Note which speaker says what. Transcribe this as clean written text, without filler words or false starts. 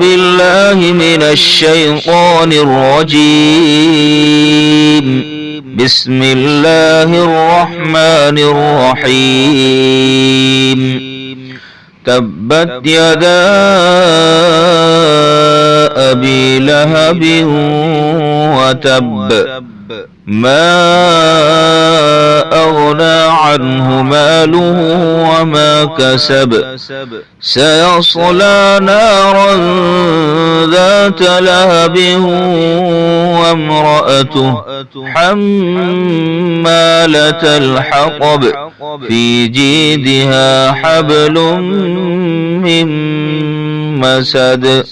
Speaker 1: بالله من الشيطان الرجيم. بسم الله الرحمن الرحيم. تبت يدا أبي لهب وتب، ما أغنى عنه ماله وما كسب، سيصلى نارا ذات لهب وامرأته حمالة الحطب، في جيدها حبل من مسد.